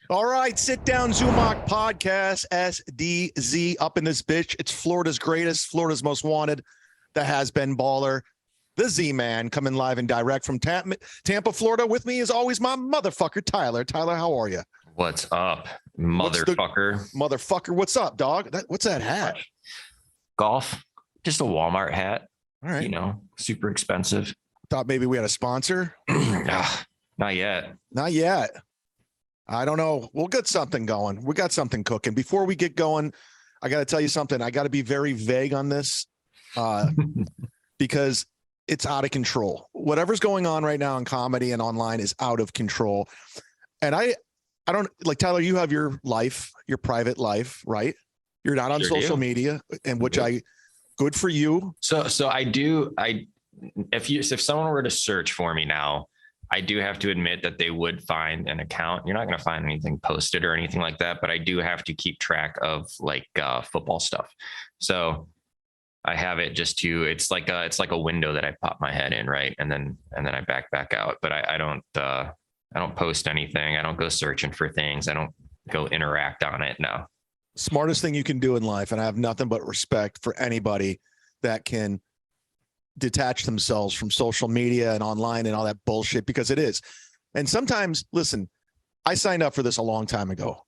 All right, sit down, Zumock podcast, SDZ up in this bitch. It's Florida's greatest, Florida's most wanted, the has-been baller, the Z-Man, coming live and direct from Tampa, Florida. With me is always my motherfucker, Tyler. Tyler, how are you? What's up, motherfucker? Motherfucker, what's up, dog? What's that hat? Golf, just a Walmart hat. All right. You know, super expensive. Thought maybe we had a sponsor. Not yet. Not yet. I don't know. We'll get something going. We got something cooking. Before we get going, I got to tell you something. I got to be very vague on this because it's out of control. Whatever's going on right now in comedy and online is out of control. And I don't like, Tyler, you have your life, your private life, right? You're not on social media, and which good for you. So I do. If someone were to search for me now, I do have to admit that they would find an account. You're not going to find anything posted or anything like that, but I do have to keep track of like football stuff. So I have it just to, it's like a window that I pop my head in. Right. And then I back out, but I don't post anything. I don't go searching for things. I don't go interact on it. No. Smartest thing you can do in life. And I have nothing but respect for anybody that can detach themselves from social media and online and all that bullshit, because it is. And sometimes, listen, I signed up for this a long time ago.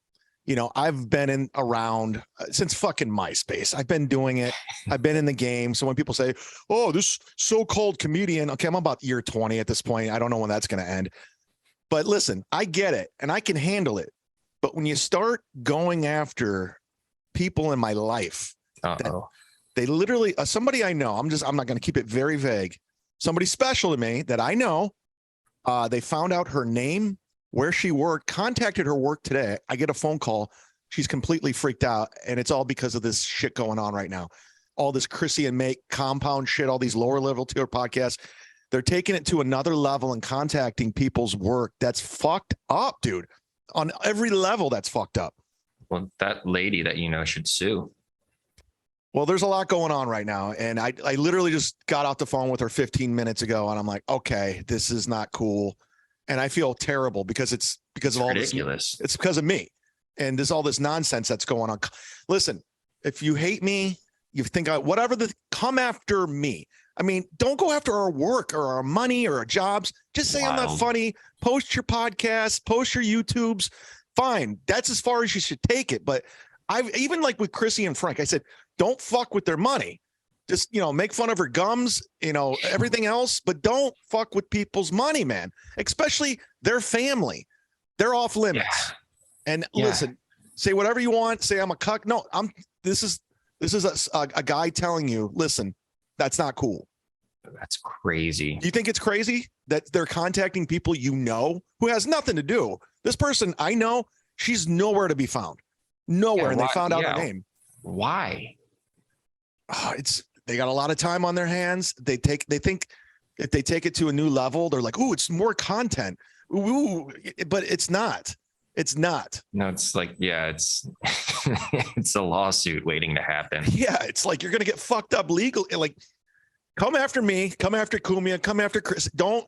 You know, I've been around since fucking MySpace. I've been doing it. I've been in the game. So when people say, oh, this so-called comedian, okay, I'm about year 20 at this point. I don't know when that's going to end. But listen, I get it and I can handle it. But when you start going after people in my life, they literally, somebody I know, I'm not going to keep it very vague. Somebody special to me that I know, they found out her name, where she worked, contacted her work today. I get a phone call. She's completely freaked out. And it's all because of this shit going on right now. All this Chrissy and Make compound shit, all these lower level tier podcasts. They're taking it to another level and contacting people's work. That's fucked up, dude. On every level, that's fucked up. Well, that lady that you know should sue. Well, there's a lot going on right now. And I literally just got off the phone with her 15 minutes ago. And I'm like, okay, this is not cool. And I feel terrible because it's because of all ridiculous. It's because of me. And there's all this nonsense that's going on. Listen, if you hate me, you think come after me. I mean, don't go after our work or our money or our jobs. Just say I'm not funny. Post your podcasts, post your YouTubes. Fine. That's as far as you should take it. But I've even like with Chrissy and Frank, I said, don't fuck with their money. Just, make fun of her gums, everything else, but don't fuck with people's money, man, especially their family. They're off limits. Yeah. And listen, say whatever you want. Say I'm a cuck. No, this is a guy telling you, listen, that's not cool. That's crazy. Do you think it's crazy that they're contacting people who has nothing to do? This person I know, she's nowhere to be found. Nowhere. And they found out her name. Why? They got a lot of time on their hands. They think if they take it to a new level, they're like, ooh, it's more content. Ooh, but it's not. It's not. No, it's like, it's it's a lawsuit waiting to happen. Yeah, it's like you're gonna get fucked up legally. Like, come after me, come after Kumia, come after Chris. Don't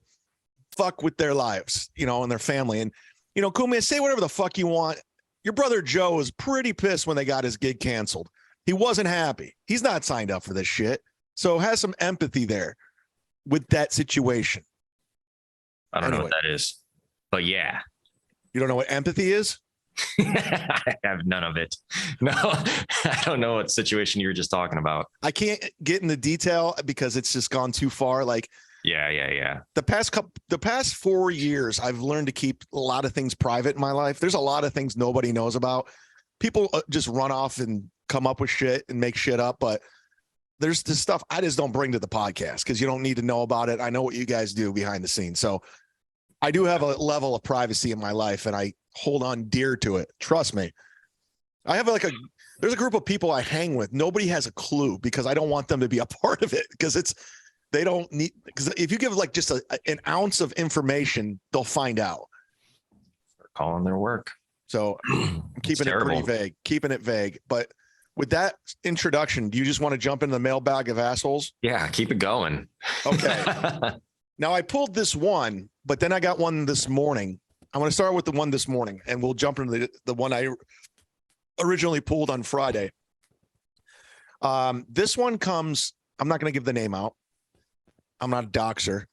fuck with their lives, and their family. And Kumia, say whatever the fuck you want. Your brother Joe was pretty pissed when they got his gig canceled. He wasn't happy. He's not signed up for this shit. So have some empathy there with that situation. I don't know what that is, but yeah. You don't know what empathy is? I have none of it. No, I don't know what situation you were just talking about. I can't get into detail because it's just gone too far. Like, yeah. The past 4 years, I've learned to keep a lot of things private in my life. There's a lot of things nobody knows about. People just run off and come up with shit and make shit up. But there's this stuff I just don't bring to the podcast because you don't need to know about it. I know what you guys do behind the scenes. So I do have a level of privacy in my life and I hold on dear to it. Trust me. I have there's a group of people I hang with. Nobody has a clue because I don't want them to be a part of it because because if you give like just an ounce of information, they'll find out. They're calling their work. So I'm keeping it pretty vague, But with that introduction, do you just want to jump into the mailbag of assholes? Yeah, keep it going. Okay. Now I pulled this one, but then I got one this morning I'm going to start with the one this morning, and we'll jump into the one I originally pulled on Friday. This one comes, I'm not going to give the name out. I'm not a doxer.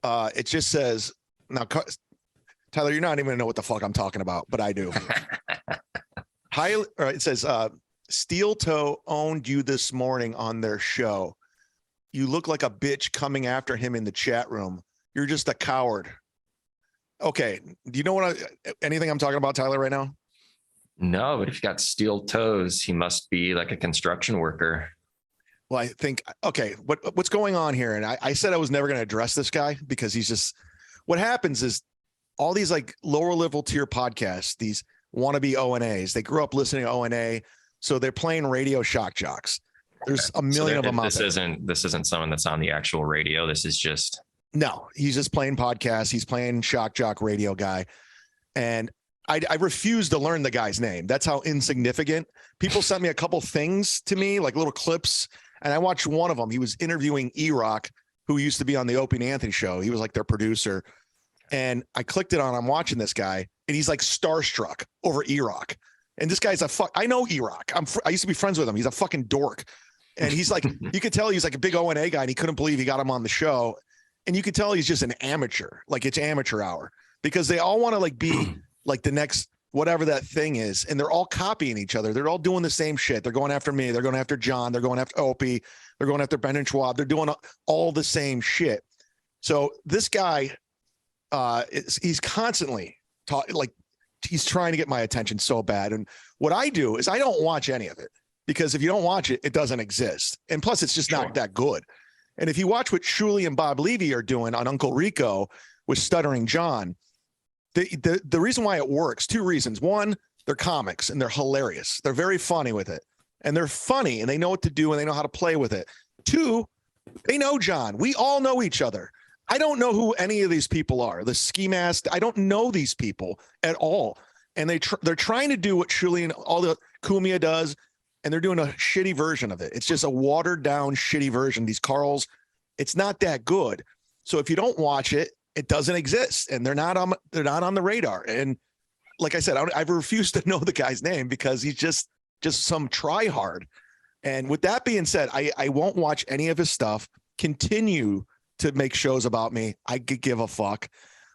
It just says, now, Tyler, you're not even going to know what the fuck I'm talking about, but I do. It says, Steel Toe owned you this morning on their show. You look like a bitch coming after him in the chat room. You're just a coward. Okay. Do you know anything I'm talking about, Tyler, right now? No, but if you got steel toes, he must be like a construction worker. Well, I think, okay, what's going on here? And I said I was never going to address this guy because he's just, what happens is all these like lower level tier podcasts, these wannabe ONAs, they grew up listening to ONA. So they're playing radio shock jocks. There's a million of them out there. This isn't someone that's on the actual radio. This is just. No, he's just playing podcasts. He's playing shock jock radio guy. And I refuse to learn the guy's name. That's how insignificant. People sent me a couple things to me, like little clips. And I watched one of them. He was interviewing E-Rock, who used to be on the Opie and Anthony show. He was like their producer. And I clicked it on, I'm watching this guy, and he's like starstruck over E-Rock. And this guy's I know E-Rock. I used to be friends with him. He's a fucking dork. And he's like, you could tell he's like a big O&A guy, and he couldn't believe he got him on the show. And you could tell he's just an amateur, like it's amateur hour, because they all want to like be like the next whatever that thing is, and they're all copying each other. They're all doing the same shit. They're going after me. They're going after John. They're going after Opie. They're going after Ben and Schwab. They're doing all the same shit. So this guy, he's constantly he's trying to get my attention so bad. And what I do is I don't watch any of it, because if you don't watch it, it doesn't exist. And plus, it's just not that good. And if you watch what Shuli and Bob Levy are doing on Uncle Rico with Stuttering John, the reason why it works, two reasons. One, they're comics and they're hilarious. They're very funny with it. And they're funny and they know what to do and they know how to play with it. Two, they know John. We all know each other. I don't know who any of these people are. The ski mask, I don't know these people at all. And they're trying to do what Shuli and all the Kumia does, and they're doing a shitty version of it. It's just a watered down, shitty version. These Carls, it's not that good. So if you don't watch it, it doesn't exist, and they're not on the radar. And like I said, I've refused to know the guy's name because he's just some try hard. And with that being said, I won't watch any of his stuff. Continue to make shows about me. I could give a fuck.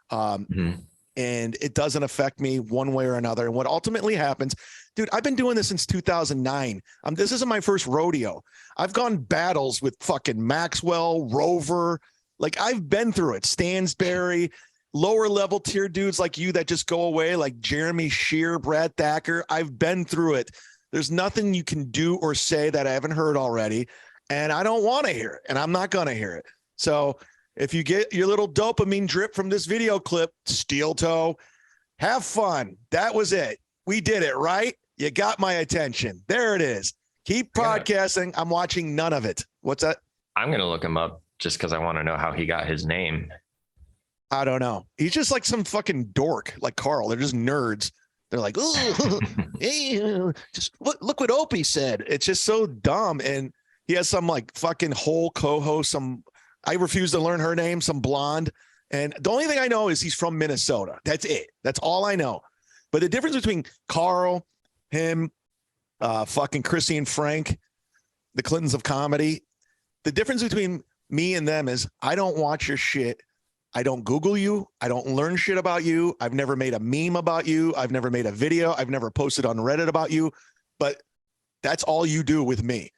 And it doesn't affect me one way or another. And what ultimately happens, dude, I've been doing this since 2009. This isn't my first rodeo. I've gone battles with fucking Maxwell, Rover. Like, I've been through it. Stansberry, lower level tier dudes like you that just go away, like Jeremy Shear, Brad Thacker. I've been through it. There's nothing you can do or say that I haven't heard already. And I don't want to hear it. And I'm not going to hear it. So if you get your little dopamine drip from this video clip, Steel Toe, have fun. That was it. We did it, right? You got my attention. There it is. Keep podcasting. I'm watching none of it. What's that? I'm going to look him up just because I want to know how he got his name. I don't know. He's just like some fucking dork, like Carl. They're just nerds. They're like, oh, hey, just look what Opie said. It's just so dumb. And he has some like fucking whole co-host, I refuse to learn her name, some blonde. And the only thing I know is he's from Minnesota. That's it. That's all I know. But the difference between Carl, him, fucking Chrissy and Frank, the Clintons of comedy, the difference between me and them is I don't watch your shit. I don't Google you. I don't learn shit about you. I've never made a meme about you. I've never made a video. I've never posted on Reddit about you. But that's all you do with me.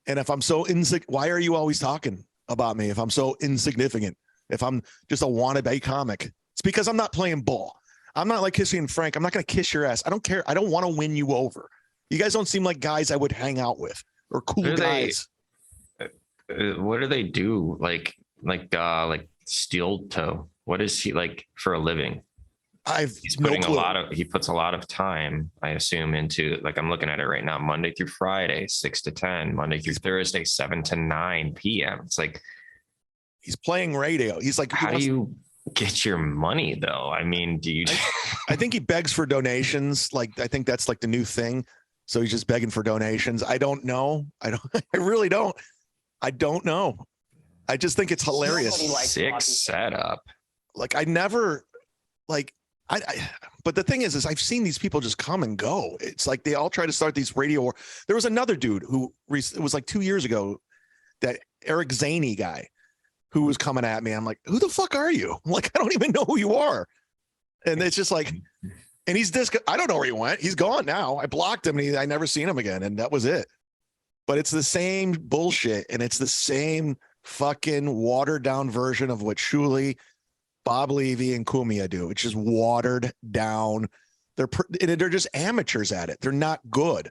And if I'm so why are you always talking about me if I'm so insignificant? If I'm just a wannabe comic, it's because I'm not playing ball. I'm not like Kissy and Frank. I'm not going to kiss your ass. I don't care. I don't want to win you over. You guys don't seem like guys I would hang out with or cool guys. What do they do? Like Steel Toe. What is he like for a living? He's putting he puts a lot of time, I assume, into, like, I'm looking at it right now, Monday through Friday, 6 to 10, Monday through Thursday, 7 to 9 p.m. It's like, he's playing radio. He's like, how do you get your money though? I mean, do you? I think he begs for donations. Like, I think that's like the new thing. So he's just begging for donations. I don't know. I really don't. I don't know. I just think it's hilarious. Sick setup. Like, But the thing is I've seen these people just come and go. It's like they all try to start these radio war. There was another dude who it was like 2 years ago, that Eric Zaney guy who was coming at me. I'm like, who the fuck are you? I'm like, I don't even know who you are. And it's just like, and I don't know where he went. He's gone now. I blocked him and I never seen him again. And that was it. But it's the same bullshit. And it's the same fucking watered down version of what Shuley, Bob Levy, and Cumia do. It's just watered down. They're just amateurs at it. They're not good.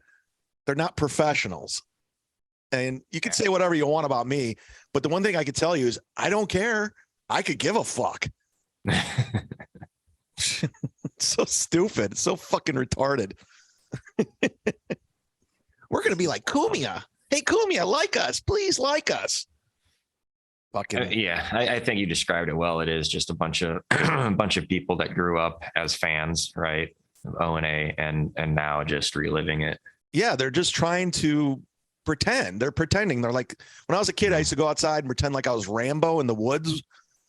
They're not professionals. And you can say whatever you want about me, but the one thing I could tell you is I don't care. I could give a fuck. It's so stupid. It's so fucking retarded. We're going to be like Cumia. Hey, Cumia, like us. Please like us. Fucking I think you described it well. It is just a bunch of a bunch of people that grew up as fans, right? Of O&A and now just reliving it. Yeah, they're just trying to pretend. They're pretending. They're like, when I was a kid, I used to go outside and pretend like I was Rambo in the woods,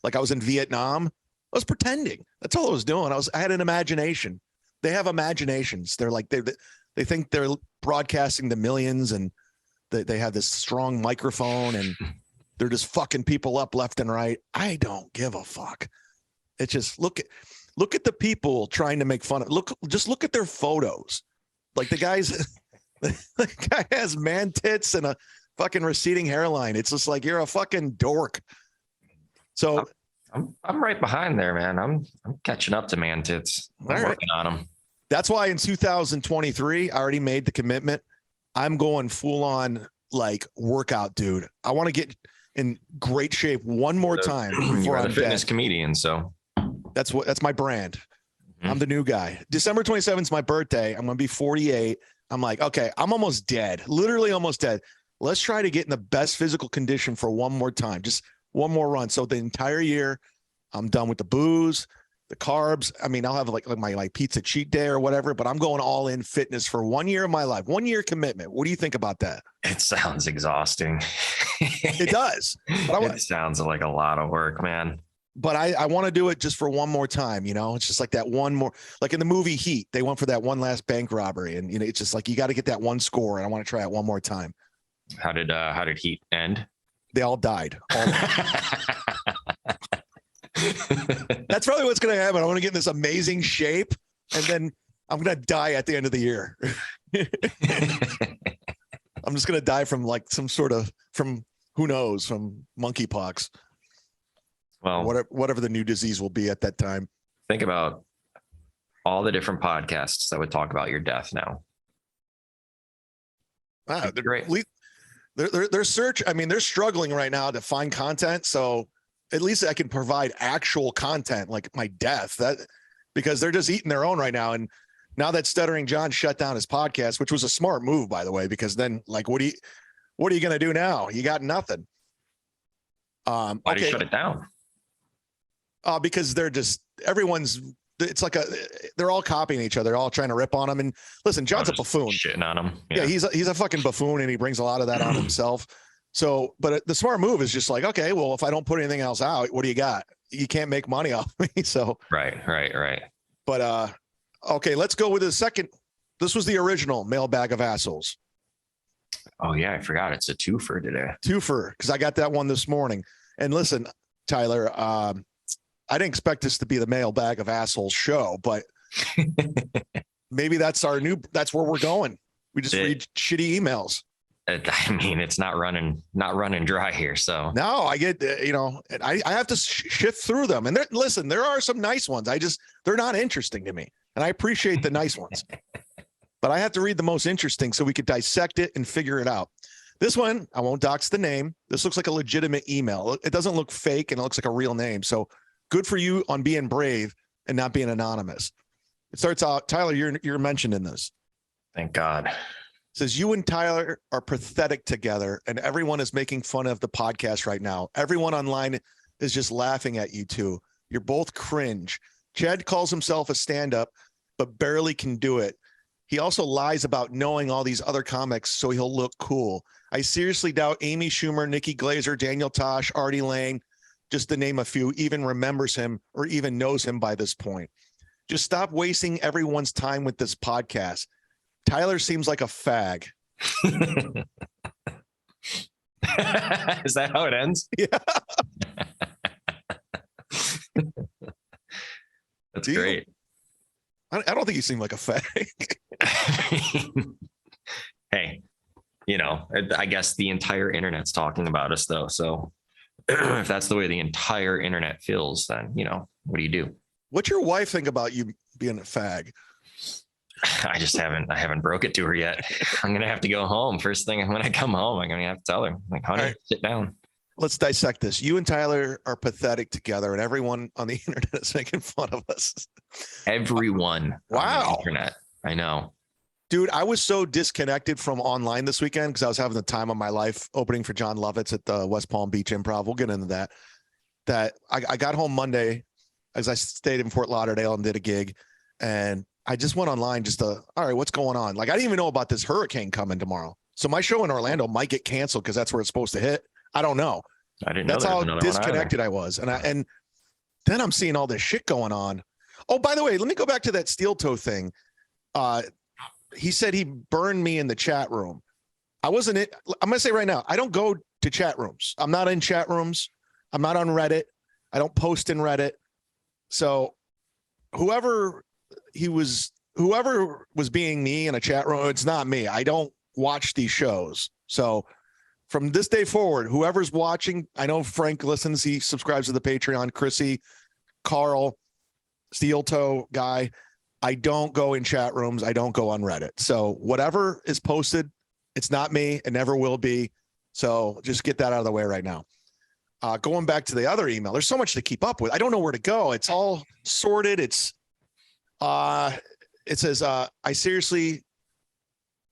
like I was in Vietnam. I was pretending. That's all I was doing. I had an imagination. They have imaginations. They're like, they think they're broadcasting to millions, and they have this strong microphone, and they're just fucking people up left and right. I don't give a fuck. It's just look at the people trying to make fun of. Just look at their photos. Like the guy has man tits and a fucking receding hairline. It's just like, you're a fucking dork. So I'm right behind there, man. I'm catching up to man tits. I'm working on them. That's why in 2023, I already made the commitment. I'm going full on like workout, dude. I want to get in great shape one more time before I'm a fitness dead. Comedian, so that's my brand. I'm the new guy. December 27th is my birthday. I'm going to be 48. I'm like, okay, I'm almost dead, literally almost dead. Let's try to get in the best physical condition for one more time, just one more run. So the entire year, I'm done with the booze, the carbs. I mean, I'll have like my pizza cheat day or whatever, but I'm going all in fitness for 1 year of my life, 1 year commitment. What do you think about that? It sounds exhausting. It does. But it sounds like a lot of work, man. But I want to do it just for one more time. You know, it's just like that one more, like in the movie Heat, they went for that one last bank robbery. And, you know, it's just like, you got to get that one score. And I want to try it one more time. How did Heat end? They all died. That's probably what's going to happen. I want to get in this amazing shape, and then I'm going to die at the end of the year. I'm just going to die from like from who knows, from monkeypox. Well, whatever the new disease will be at that time. Think about all the different podcasts that would talk about your death now. Wow, they're great. They're struggling right now to find content. So at least I can provide actual content like my death, because they're just eating their own right now. And now that Stuttering John shut down his podcast, which was a smart move, by the way, because then like, what are you going to do now? You got nothing. Why did you shut it down? Because it's like they're all copying each other. They're all trying to rip on him. And listen, John's a buffoon. Shitting on him. Yeah, he's a fucking buffoon, and he brings a lot of that on himself. So, but the smart move is just like, okay, well, if I don't put anything else out, what do you got? You can't make money off me. So right. But okay, let's go with the second. This was the original mailbag of assholes. Oh yeah, I forgot. It's a twofer today. Twofer, because I got that one this morning. And listen, Tyler, I didn't expect this to be the mailbag of assholes show, but maybe that's where we're going. We just read shitty emails. I mean, it's not running dry here. So no, I get, I have to shift through them. And listen, there are some nice ones. They're not interesting to me. And I appreciate the nice ones, but I have to read the most interesting so we could dissect it and figure it out. This one, I won't dox the name. This looks like a legitimate email. It doesn't look fake, and it looks like a real name. So good for you on being brave and not being anonymous. It starts out, Tyler, you're mentioned in this. Thank God. It says, you and Tyler are pathetic together, and everyone is making fun of the podcast right now. Everyone online is just laughing at you two. You're both cringe. Chad calls himself a stand-up, but barely can do it. He also lies about knowing all these other comics so he'll look cool. I seriously doubt Amy Schumer, Nikki Glazer, Daniel Tosh, Artie Lang, just to name a few, even remembers him or even knows him by this point. Just stop wasting everyone's time with this podcast. Tyler seems like a fag. Is that how it ends? Yeah. That's great. I don't think you seem like a fag. Hey, I guess the entire internet's talking about us though. So if that's the way the entire internet feels, then, what do you do? What's your wife think about you being a fag? I haven't broke it to her yet. I'm going to have to go home. First thing when I come home, I'm going to have to tell her, like, honey, right, sit down. Let's dissect this. You and Tyler are pathetic together, and everyone on the internet is making fun of us. Everyone. Wow. On the internet. I know. Dude, I was so disconnected from online this weekend because I was having the time of my life opening for John Lovitz at the West Palm Beach Improv. We'll get into that. That I got home Monday as I stayed in Fort Lauderdale and did a gig. And I just went online all right, what's going on? Like, I didn't even know about this hurricane coming tomorrow. So my show in Orlando might get canceled because that's where it's supposed to hit. I don't know. I didn't know. That's how disconnected I was. And then I'm seeing all this shit going on. Oh, by the way, let me go back to that steel toe thing. He said he burned me in the chat room. I'm going to say right now, I don't go to chat rooms. I'm not in chat rooms. I'm not on Reddit. I don't post in Reddit. So whoever was being me in a chat room, it's not me. I don't watch these shows. So from this day forward, whoever's watching, I know Frank listens, he subscribes to the Patreon, Chrissy, Carl, Steel Toe guy. I don't go in chat rooms. I don't go on Reddit. So whatever is posted, it's not me. It never will be. So just get that out of the way right now. Going back to the other email, there's so much to keep up with. I don't know where to go. It's all sorted. It says, I seriously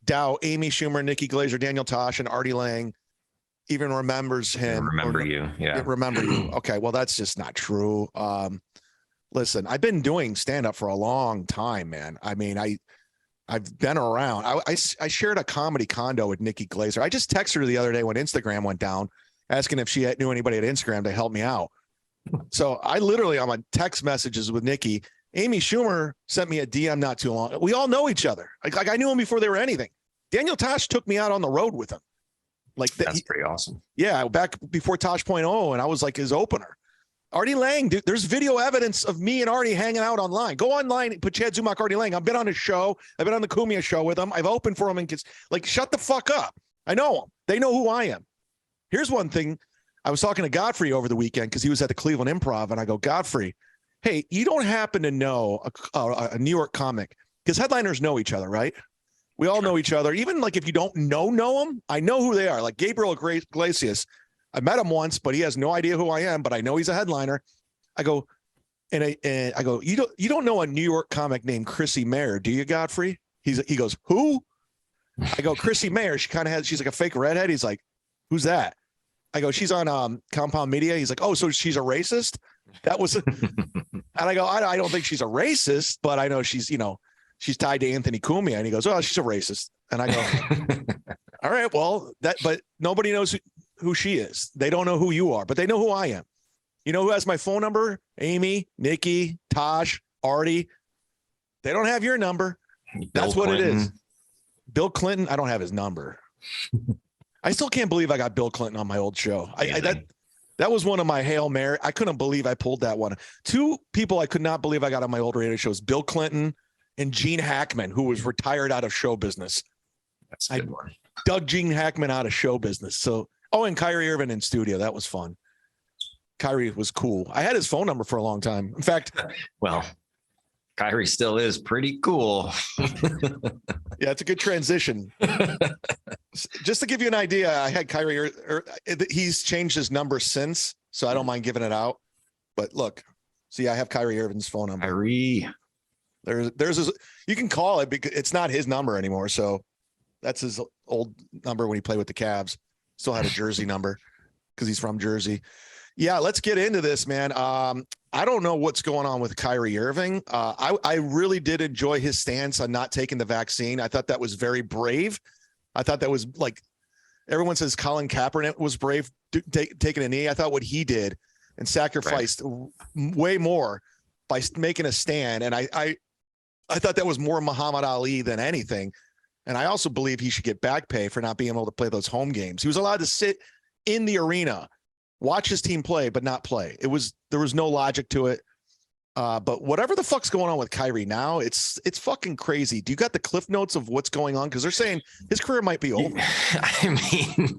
doubt Amy Schumer, Nikki Glaser, Daniel Tosh, and Artie Lang even remembers him. Remember you. Yeah. Remember you. Okay. Well, that's just not true. Listen, I've been doing stand-up for a long time, man. I mean, I've been around. I shared a comedy condo with Nikki Glaser. I just texted her the other day when Instagram went down, asking if she knew anybody at Instagram to help me out. So I literally, I'm on text messages with Nikki. Amy Schumer sent me a DM not too long. We all know each other. Like I knew him before they were anything. Daniel Tosh took me out on the road with him. That's pretty awesome. Yeah, back before Tosh.0, and I was like his opener. Artie Lang, dude, there's video evidence of me and Artie hanging out online. Go online, put Chad Zumock, Artie Lang. I've been on his show. I've been on the Kumia show with him. I've opened for him and kids. Like, shut the fuck up. I know them. They know who I am. Here's one thing. I was talking to Godfrey over the weekend because he was at the Cleveland Improv, and I go, Godfrey, hey, you don't happen to know a New York comic, because headliners know each other, right? We all know each other. Even like if you don't know them, I know who they are. Like Gabriel Iglesias, I met him once, but he has no idea who I am, but I know he's a headliner. I go, and I go, you don't know a New York comic named Chrissy Mayer, do you, Godfrey? He goes, who? I go, Chrissy Mayer. She's like a fake redhead. He's like, who's that? I go, she's on Compound Media. He's like, oh, so she's a racist? That was, and I go, I don't think she's a racist, but I know she's tied to Anthony Cumia. And he goes, oh, she's a racist. And I go, all right, well, but nobody knows who she is. They don't know who you are, but they know who I am. You know who has my phone number? Amy, Nikki, Tosh, Artie. They don't have your number. That's what it is. Bill Clinton. I don't have his number. I still can't believe I got Bill Clinton on my old show. That was one of my Hail Mary. I couldn't believe I pulled that one. Two people I could not believe I got on my old radio shows, Bill Clinton and Gene Hackman, who was retired out of show business. That's a good one. Dug Gene Hackman out of show business. So, and Kyrie Irving in studio. That was fun. Kyrie was cool. I had his phone number for a long time. In fact, well, Kyrie still is pretty cool. Yeah, it's a good transition. Just to give you an idea, I had Kyrie. He's changed his number since, so I don't mind giving it out. But look, see, I have Kyrie Irving's phone number. Kyrie. You can call it because it's not his number anymore. So that's his old number when he played with the Cavs. Still had a Jersey number because he's from Jersey. Yeah, let's get into this, man. I don't know what's going on with Kyrie Irving. I really did enjoy his stance on not taking the vaccine. I thought that was very brave. I thought that was like, everyone says Colin Kaepernick was brave taking a knee. I thought what he did and sacrificed way more by making a stand. And I thought that was more Muhammad Ali than anything. And I also believe he should get back pay for not being able to play those home games. He was allowed to sit in the arena, watch his team play, but not play. There was no logic to it. But whatever the fuck's going on with Kyrie now, it's fucking crazy. Do you got the cliff notes of what's going on? Because they're saying his career might be over. I mean,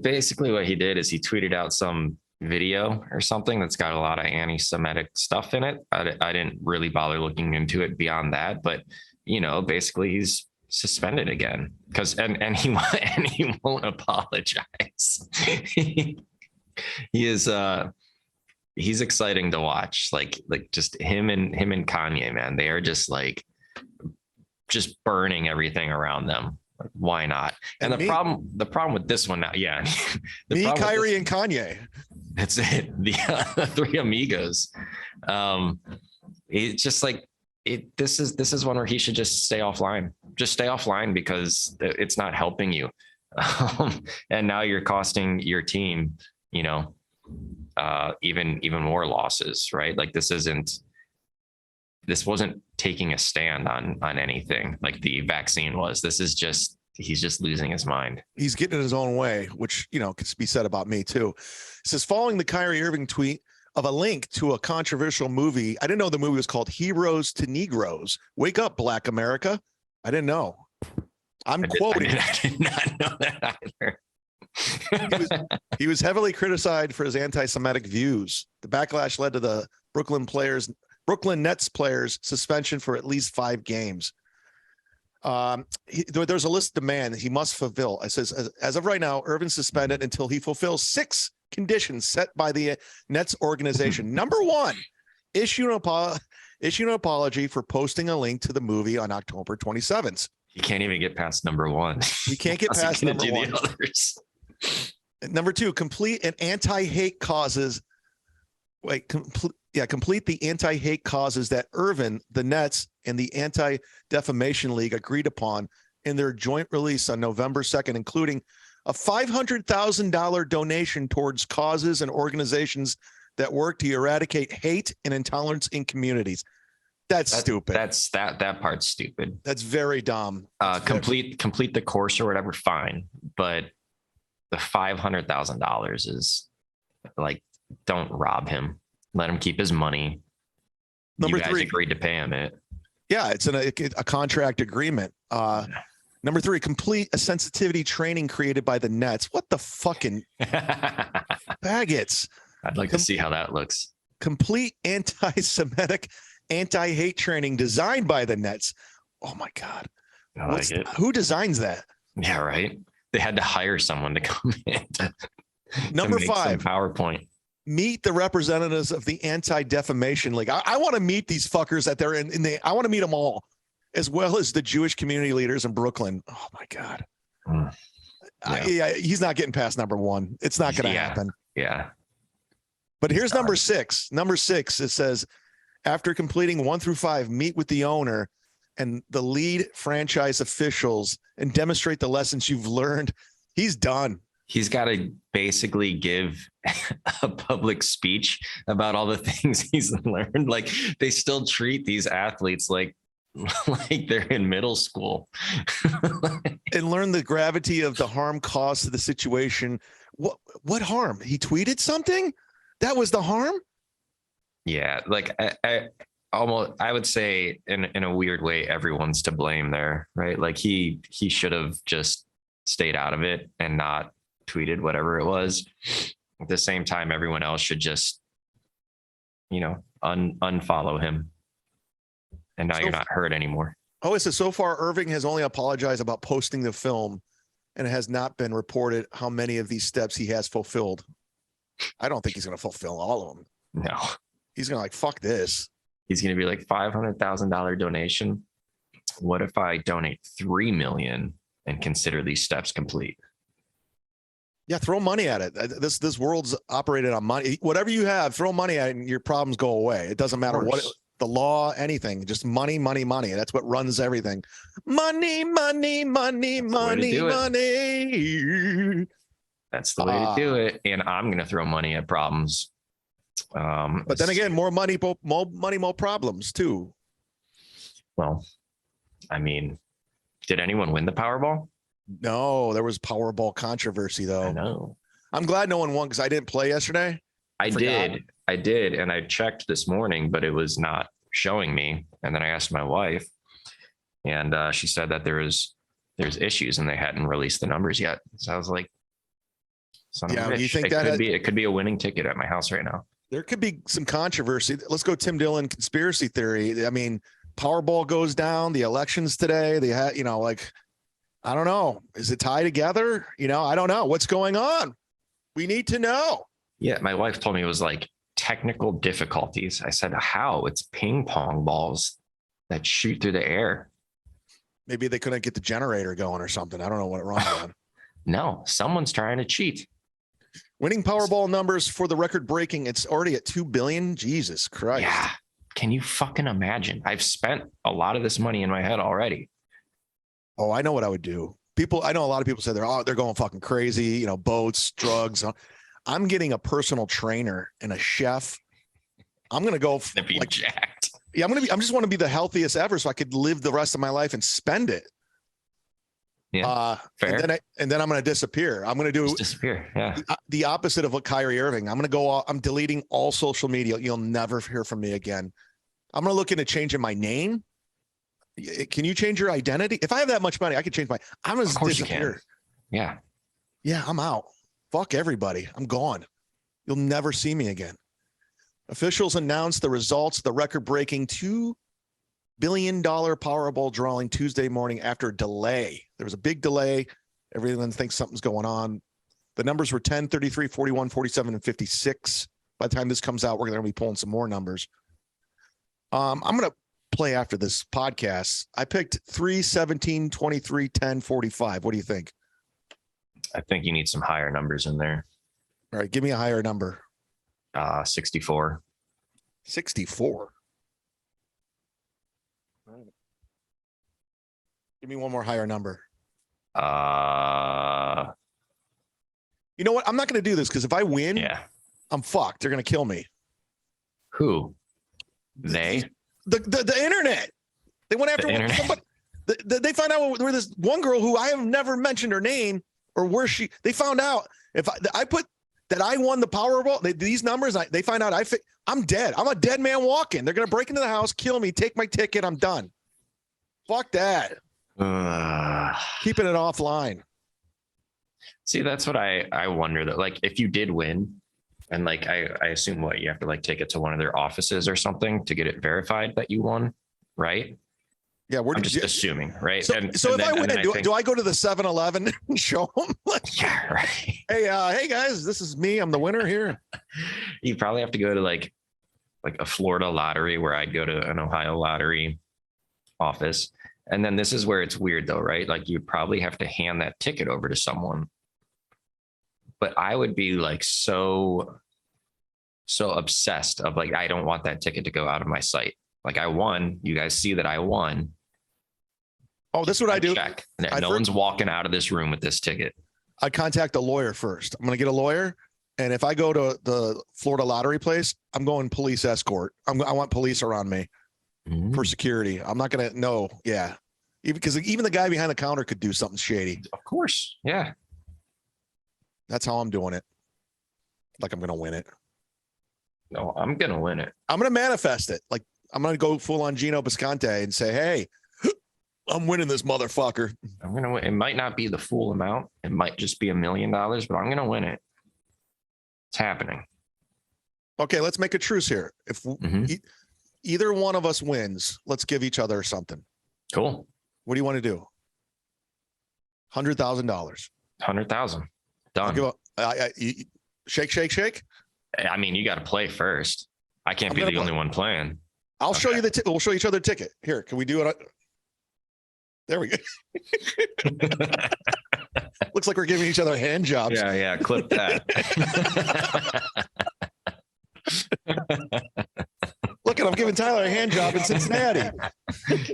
basically what he did is he tweeted out some video or something that's got a lot of anti-Semitic stuff in it. I didn't really bother looking into it beyond that, but basically he's suspended again because and he won't apologize. He is he's exciting to watch. Like just him and Kanye, man. They are just burning everything around them. Like, why not? And the problem with this one now, yeah. Kyrie, and Kanye. That's it. The three amigos. It's just like this is one where he should just stay offline. Just stay offline because it's not helping you. And now you're costing your team, even more losses, right? Like this wasn't taking a stand on anything like the vaccine was. This is just, he's just losing his mind. He's getting in his own way, which, could be said about me too. It says, following the Kyrie Irving tweet of a link to a controversial movie. I didn't know the movie was called Heroes to Negroes. Wake up, Black America. I didn't know. I'm quoting. I did not know that either. He was heavily criticized for his anti-Semitic views. The backlash led to the Brooklyn Nets players suspension for at least 5 games. There's a list of demands he must fulfill. It says, as of right now, Irvin suspended until he fulfills 6 conditions set by the Nets organization. Number 1, issue an apology for posting a link to the movie on October 27th. You can't even get past number 1. You can't get past number 1. Number 2, complete an anti-hate causes. Complete the anti-hate causes that Irvin, the Nets, and the Anti-Defamation League agreed upon in their joint release on November 2nd, including a $500,000 donation towards causes and organizations that work to eradicate hate and intolerance in communities. That's stupid. That part's stupid. That's very dumb. Complete the course or whatever, fine. But the $500,000 is like, don't rob him. Let him keep his money. Number you guys 3, agreed to pay him it. Yeah, it's a contract agreement. Number 3, complete a sensitivity training created by the Nets. What the fucking faggots? I'd like to see how that looks. Complete anti-Semitic, anti-hate training designed by the Nets. Oh my God. I like it. Who designs that? Yeah, right. They had to hire someone to come in Number to make 5, some PowerPoint. Meet the representatives of the Anti-Defamation League. I want to meet these fuckers that they're in I want to meet them all, as well as the Jewish community leaders in Brooklyn. Oh my God. Yeah. He's not getting past number 1. It's not going to happen. Yeah. But here's number 6. Number 6, it says, after completing 1 through 5, meet with the owner and the lead franchise officials and demonstrate the lessons you've learned. He's done. He's got to basically give a public speech about all the things he's learned. Like, they still treat these athletes like they're in middle school. And learn the gravity of the harm caused to the situation. What harm? He tweeted something? That was the harm? Yeah, like I would say in a weird way, everyone's to blame there, right? Like he should have just stayed out of it and not tweeted whatever it was. At the same time, everyone else should just, unfollow him. And now you're not hurt anymore. Oh, it says so far Irving has only apologized about posting the film, and it has not been reported how many of these steps he has fulfilled. I don't think he's going to fulfill all of them. No. He's going to fuck this. He's going to be like $500,000 donation. What if I donate 3 million and consider these steps complete? Yeah, throw money at it. This world's operated on money. Whatever you have, throw money at it and your problems go away. It doesn't matter what the law, anything, just money, money, money. That's what runs everything. Money, money, money, money, money. That's the way to do it. And I'm going to throw money at problems But then again, more money, more problems too. Well, I mean, did anyone win the Powerball? No, there was Powerball controversy though. I know. I'm glad no one won because I didn't play yesterday. I did. And I checked this morning, but it was not showing me. And then I asked my wife, and she said that there's issues and they hadn't released the numbers yet. So I was like, yeah, do you think it could be a winning ticket at my house right now? There could be some controversy. Let's go Tim Dillon conspiracy theory. I mean, Powerball goes down, the elections today, they had, like, I don't know. Is it tied together? I don't know what's going on. We need to know. Yeah. My wife told me it was like technical difficulties. I said, how? It's ping pong balls that shoot through the air. Maybe they couldn't get the generator going or something. I don't know what wrong with. No, someone's trying to cheat. Winning Powerball numbers for the record breaking. It's already at 2 billion. Jesus Christ. Yeah. Can you fucking imagine? I've spent a lot of this money in my head already. Oh, I know what I would do. I know a lot of people say they're going fucking crazy, boats, drugs. I'm getting a personal trainer and a chef. I'm going to go jacked. Yeah, I just want to be the healthiest ever so I could live the rest of my life and spend it. Yeah. Fair. And then I'm going to disappear. I'm going to do disappear. Yeah. The opposite of what Kyrie Irving. I'm going to go. I'm deleting all social media. You'll never hear from me again. I'm going to look into changing my name. Can you change your identity? If I have that much money, I could change I'm going to disappear. Yeah. Yeah. I'm out. Fuck everybody. I'm gone. You'll never see me again. Officials announced the results of the record-breaking $2 billion Powerball drawing Tuesday morning after a delay. There was a big delay. Everyone thinks something's going on. The numbers were 10, 33, 41, 47, and 56. By the time this comes out, we're going to be pulling some more numbers. I'm going to play after this podcast. I picked 3, 17, 23, 10, 45. What do you think? I think you need some higher numbers in there. All right, give me a higher number. 64. 64. Give me one more higher number. You know what? I'm not going to do this because if I win, I'm fucked. They're going to kill me. Who? They? The internet. They went after somebody. They found out where this one girl who I have never mentioned her name or where they found out if I put that I won the Powerball, these numbers, they find out I'm dead. I'm a dead man walking. They're going to break into the house, kill me, take my ticket. I'm done. Fuck that. Keeping it offline. See, that's what I wonder that, like, if you did win and like, I assume you have to like take it to one of their offices or something to get it verified that you won. Right. Yeah, I'm just assuming, right? So if I win, do I go to the 7-Eleven and show them? Yeah, right. Hey guys, this is me. I'm the winner here. You probably have to go to like a Florida lottery where I'd go to an Ohio lottery office. And then this is where it's weird though, right? Like you'd probably have to hand that ticket over to someone. But I would be like so obsessed of like, I don't want that ticket to go out of my sight. Like I won. You guys see that I won. Oh, this is what I do. Check. No one's walking out of this room with this ticket. I contact a lawyer first. I'm going to get a lawyer. And if I go to the Florida lottery place, I'm going police escort. I want police around me for security. I'm not going to know. Yeah. Because even the guy behind the counter could do something shady. Of course. Yeah. That's how I'm doing it. Like I'm going to win it. No, I'm going to win it. I'm going to manifest it. Like I'm going to go full on Gino Bisconte and say, hey, I'm winning this motherfucker. I'm going to win. It might not be the full amount. It might just be $1 million, but I'm going to win it. It's happening. Okay, let's make a truce here. If either one of us wins, let's give each other something. Cool. What do you want to do? $100,000. $100,000. Done. Shake. I mean, you got to play first. I can't be the only one playing. I'll show you we'll show each other a ticket. Here, can we do it? There we go. Looks like we're giving each other hand jobs. Yeah. Clip that. Look at, I'm giving Tyler a hand job in Cincinnati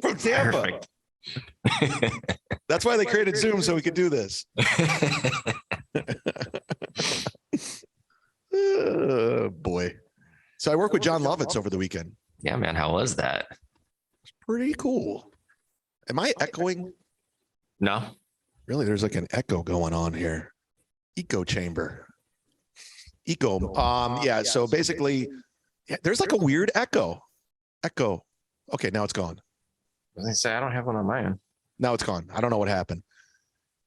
from Tampa. That's why they created Zoom so we could do this. Oh, boy. So I worked with John Lovitz over the weekend. Yeah, man. How was that? Pretty cool. Am I echoing? No. Really? There's like an echo going on here. Echo chamber. Echo. Yeah. So basically, yeah, there's like a weird echo. Echo. Okay, now it's gone. As I say, I don't have one on my end. Now it's gone. I don't know what happened.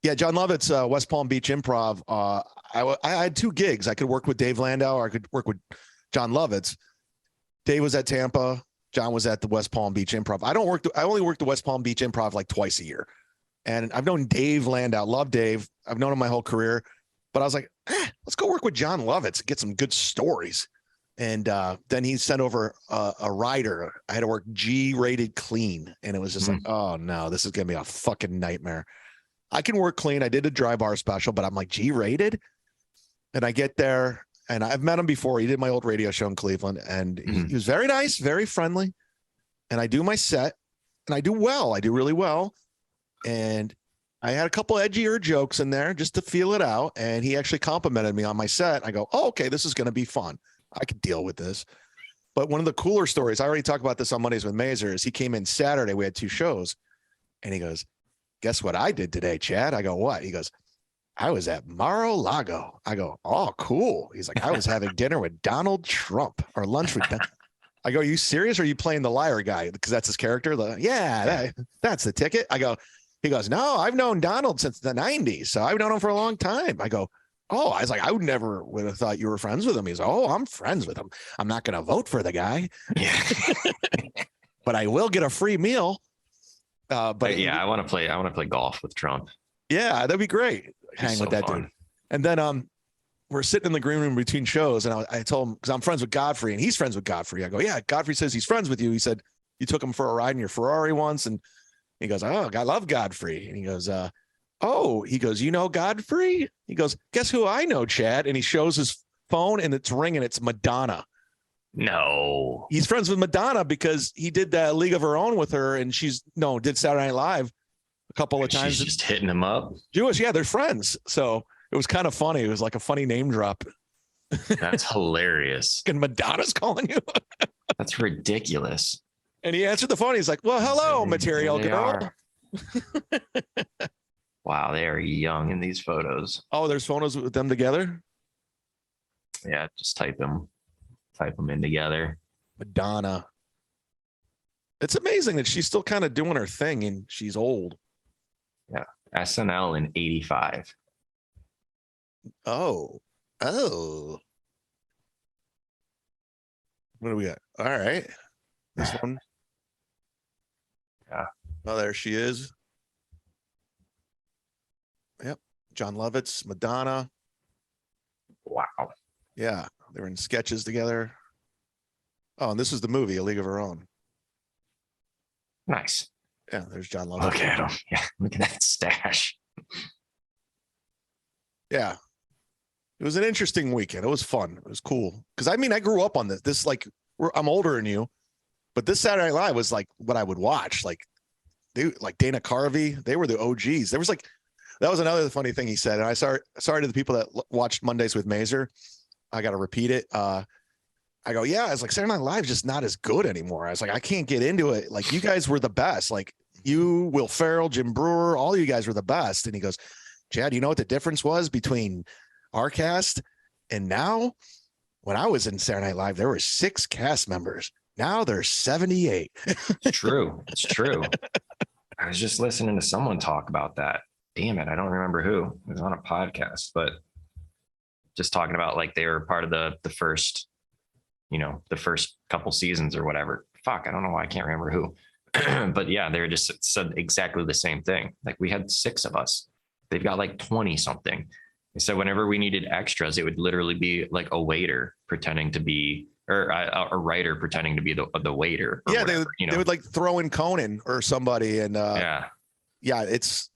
Yeah, John Lovitz, West Palm Beach Improv. I had 2 gigs. I could work with Dave Landau, or I could work with John Lovitz. Dave was at Tampa. John was at the West Palm Beach Improv. I only work the West Palm Beach Improv like twice a year. And I've known Dave Landau. Love Dave. I've known him my whole career. But I was like, let's go work with John Lovitz and get some good stories. And then he sent over a rider. I had to work G-rated clean. And it was just like, oh, no, this is going to be a fucking nightmare. I can work clean. I did a dry bar special, but I'm like G-rated. And I get there, and I've met him before. He did my old radio show in Cleveland, and he was very nice, very friendly. And I do my set, and I do well. I do really well. And I had a couple edgier jokes in there just to feel it out. And he actually complimented me on my set. I go, oh, okay, this is going to be fun. I could deal with this. But one of the cooler stories, I already talked about this on Mondays with Mazer, is he came in Saturday. We had 2 shows. And he goes, guess what I did today, Chad? I go, what? He goes, I was at Mar-a-Lago. I go, oh, cool. He's like, I was having dinner with Donald Trump, or lunch with I go, are you serious? Or are you playing the liar guy? Because that's his character. That's the ticket. He goes, no, I've known Donald since the 90s. So I've known him for a long time. I go, oh, I was like, I would have thought you were friends with him. He's like, oh, I'm friends with him. I'm not going to vote for the guy, but I will get a free meal. But yeah, I want to play golf with Trump. Yeah, that'd be great. Hang with that dude. And then we're sitting in the green room between shows, and I told him, because I'm friends with Godfrey and he's friends with Godfrey. I go, yeah, Godfrey says he's friends with you. He said you took him for a ride in your Ferrari once, and he goes, oh, I love Godfrey. And he goes, you know Godfrey? He goes, guess who I know, Chad? And he shows his phone, and it's ringing. It's Madonna. No, he's friends with Madonna because he did that League of Her Own with her, and did Saturday Night Live a couple of times. She's just hitting him up. Jewish, yeah, they're friends. So it was kind of funny. It was like a funny name drop. That's hilarious. And Madonna's calling you. That's ridiculous. And he answered the phone. He's like, well, hello, material girl. Wow, they are young in these photos. Oh, there's photos with them together? Yeah, just type them in together. Madonna. It's amazing that she's still kind of doing her thing, and she's old. Yeah. SNL in 85. Oh. What do we got? All right. This one. Yeah. Oh, there she is. Yep. John Lovitz, Madonna. Wow. Yeah. They were in sketches together. Oh, and this is the movie, A League of Her Own. Nice. Yeah, there's John Lovitz. Look at him. Yeah, look at that stash. Yeah. It was an interesting weekend. It was fun. It was cool. Because I grew up on this. I'm older than you, but this Saturday Night Live was like what I would watch. Like Dana Carvey, they were the OGs. That was another funny thing he said. And sorry to the people that watched Mondays with Mazer. I got to repeat it. I go, yeah, it's like Saturday Night Live is just not as good anymore. I was like, I can't get into it. Like, you guys were the best. Like, you, Will Ferrell, Jim Brewer, all you guys were the best. And he goes, Chad, you know what the difference was between our cast and now? When I was in Saturday Night Live, there were 6 cast members. Now there's 78. It's true. It's true. I was just listening to someone talk about that. Damn it. I don't remember who. It was on a podcast, but just talking about like they were part of the first couple seasons or whatever. Fuck, I don't know why I can't remember who. But yeah, they were just said exactly the same thing. Like, we had 6 of us. They've got like 20 something. So whenever we needed extras, it would literally be like a waiter pretending to be, or a writer pretending to be the waiter. Yeah, whatever, they would like throw in Conan or somebody, and yeah, it's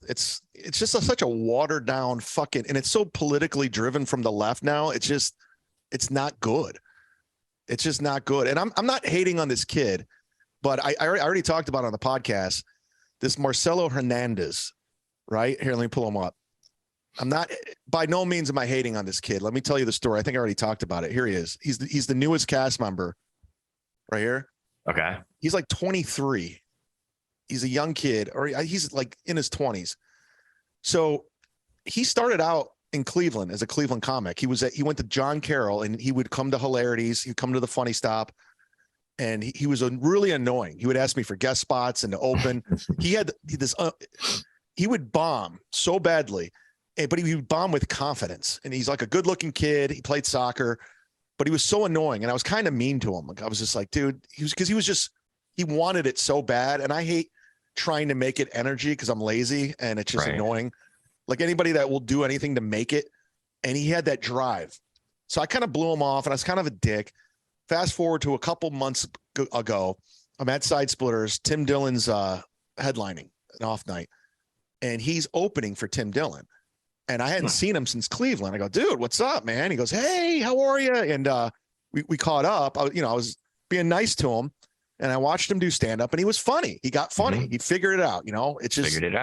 just such a watered down fucking, and it's so politically driven from the left now. It's not good. It's just not good. And I'm not hating on this kid, but I already talked about it on the podcast, this Marcelo Hernandez, right? Here, let me pull him up. I'm not, by no means am I hating on this kid. Let me tell you the story. I think I already talked about it. Here he is. He's the newest cast member right here. Okay. He's like 23. He's a young kid, or he's like in his 20s. So he started out in Cleveland as a Cleveland comic. He went to John Carroll, and he would come to Hilarities. He'd come to the Funny Stop, and he was really annoying. He would ask me for guest spots and to open. He had this, he would bomb so badly, but he would bomb with confidence. And he's like a good looking kid. He played soccer, but he was so annoying. And I was kind of mean to him. Like, I was just like, dude, he wanted it so bad. And I hate trying to make it energy because I'm lazy and it's just annoying. Like anybody that will do anything to make it. And he had that drive. So I kind of blew him off, and I was kind of a dick. Fast forward to a couple months ago, I'm at Side Splitters. Tim Dillon's headlining an off night, and he's opening for Tim Dillon. And I hadn't seen him since Cleveland. I go, dude, what's up, man? He goes, hey, how are you? And we caught up. I was being nice to him, and I watched him do stand up, and he was funny. He got funny. Mm-hmm. He figured it out. It's just figured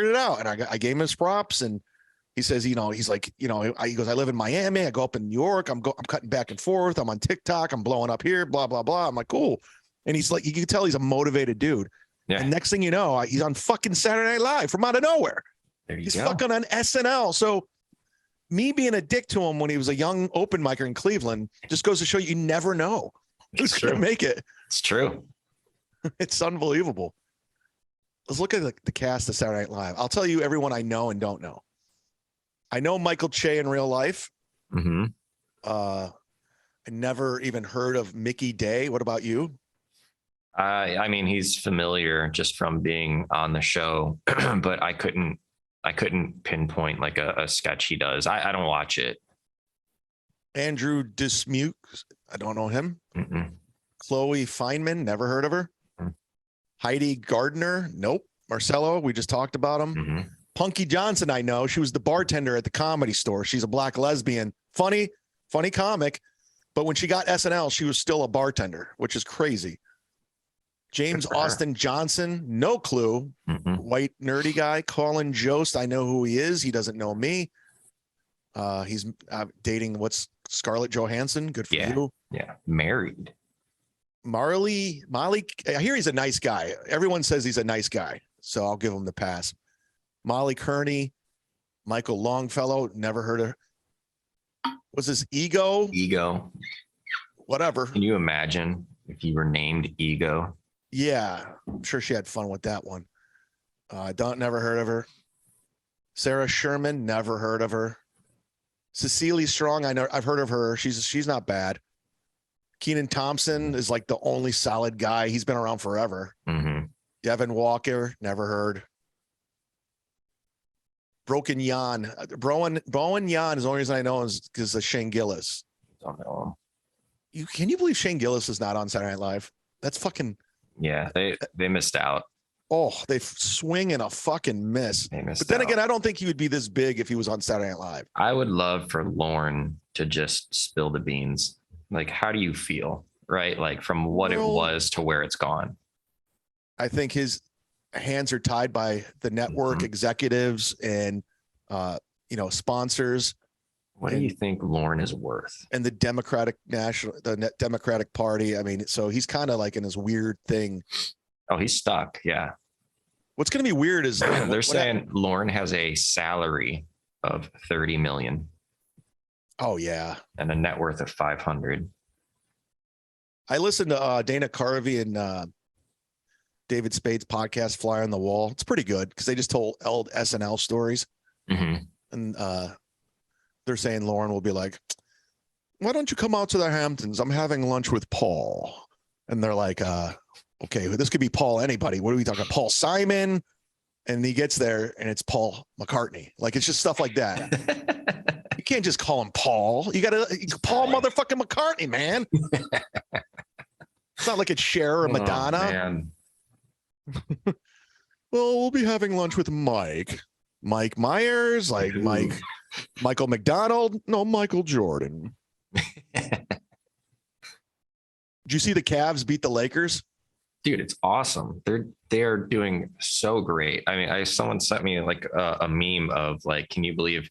it out. And I gave him his props, and he says, he's like, he goes, I live in Miami. I go up in New York. I'm cutting back and forth. I'm on TikTok. I'm blowing up here, blah, blah, blah. I'm like, cool. And he's like, you can tell he's a motivated dude. Yeah. And next thing you know, he's on fucking Saturday Night Live from out of nowhere. He's fucking on SNL. So me being a dick to him when he was a young open micer in Cleveland just goes to show you never know who's going to make it. It's true. It's unbelievable. Let's look at the cast of Saturday Night Live. I'll tell you everyone I know and don't know. I know Michael Che in real life. Mm-hmm. I never even heard of Mickey Day. What about you? I mean, he's familiar just from being on the show, but I couldn't pinpoint like a sketch he does. I don't watch it. Andrew Dismuke. I don't know him. Mm-mm. Chloe Feynman. Never heard of her. Mm-hmm. Heidi Gardner. Nope. Marcelo. We just talked about him. Mm-hmm. Punky Johnson, I know. She was the bartender at the Comedy Store. She's a black lesbian. Funny comic. But when she got SNL, she was still a bartender, which is crazy. James Austin Johnson, no clue. Mm-mm. White nerdy guy. Colin Jost, I know who he is. He doesn't know me. He's dating Scarlett Johansson. Good for you. Yeah, married. Molly. I hear he's a nice guy. Everyone says he's a nice guy, so I'll give him the pass. Molly Kearney, Michael Longfellow, never heard of her. Was this Ego? Ego. Whatever. Can you imagine if you were named Ego? Yeah, I'm sure she had fun with that one. Never heard of her. Sarah Sherman, never heard of her. Cecilie Strong, I've heard of her. She's not bad. Keenan Thompson is like the only solid guy. He's been around forever. Mm-hmm. Devin Walker, never heard. Broken Jan. Bowen Jan is the only reason I know is because of Shane Gillis. Don't know him. Can you believe Shane Gillis is not on Saturday Night Live? That's fucking. Yeah, they missed out. Oh, they swing and a fucking miss. But then again, I don't think he would be this big if he was on Saturday Night Live. I would love for Lorne to just spill the beans. Like, how do you feel? Right? Like from what it was to where it's gone. I think his hands are tied by the network executives and sponsors. What do you think Lorne is worth? And the Democratic Party. I mean, so he's kind of like in this weird thing. Oh, he's stuck. Yeah. What's going to be weird is they're saying Lorne has a salary of 30 million. Oh yeah. And a net worth of 500. I listened to Dana Carvey and David Spade's podcast, Fly on the Wall. It's pretty good because they just told old SNL stories. Mm-hmm. And they're saying Lauren will be like, why don't you come out to the Hamptons? I'm having lunch with Paul. And they're like, okay, this could be Paul anybody. What are we talking about? Paul Simon? And he gets there and it's Paul McCartney. Like, it's just stuff like that. You can't just call him Paul. You got to Paul motherfucking McCartney, man. It's not like it's Cher or Madonna. Man. Well, we'll be having lunch with Mike Myers, like Michael McDonald. No, Michael Jordan. Did you see the Cavs beat the Lakers? Dude, it's awesome. They're doing so great. I mean, someone sent me like a meme of like, can you believe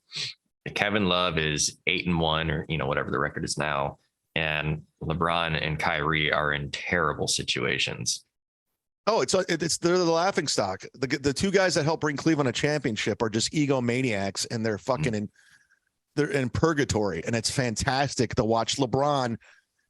Kevin Love is 8-1 or whatever the record is now, and LeBron and Kyrie are in terrible situations. Oh, they're the laughing stock. The two guys that helped bring Cleveland a championship are just egomaniacs, and they're fucking they're in purgatory, and it's fantastic to watch LeBron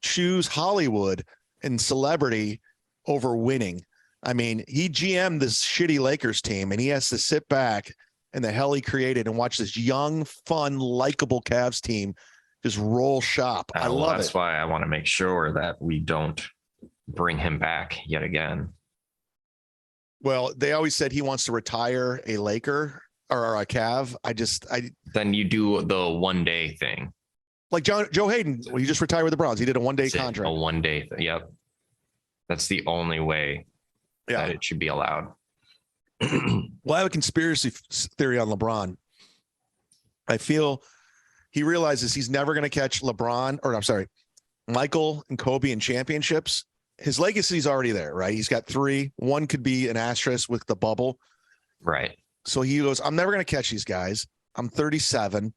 choose Hollywood and celebrity over winning. I mean, he GM'd this shitty Lakers team, and he has to sit back and the hell he created and watch this young, fun, likable Cavs team just roll shop. I love it. That's why I want to make sure that we don't bring him back yet again. Well, they always said he wants to retire a Laker or a Cav. Then you do the one-day thing. Like Joe Hayden, he just retired with the Browns. He did a one-day contract. A one-day thing. Yep. That's the only way that it should be allowed. Well, I have a conspiracy theory on LeBron. I feel he realizes he's never going to catch Michael and Kobe in championships. His legacy's already there, right? He's got 3. One could be an asterisk with the bubble. Right. So he goes, I'm never going to catch these guys. I'm 37.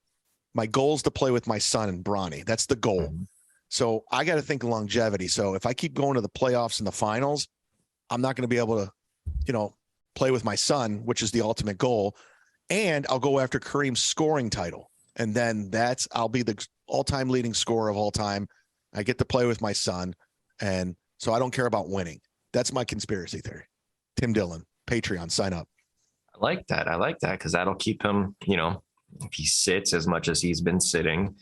My goal is to play with my son and Bronny. That's the goal. Mm-hmm. So I got to think of longevity. So if I keep going to the playoffs and the finals, I'm not going to be able to, play with my son, which is the ultimate goal. And I'll go after Kareem's scoring title. And then I'll be the all-time leading scorer of all time. I get to play with my son. And so I don't care about winning. That's my conspiracy theory. Tim Dillon, Patreon, sign up. I like that because that'll keep him, if he sits as much as he's been sitting,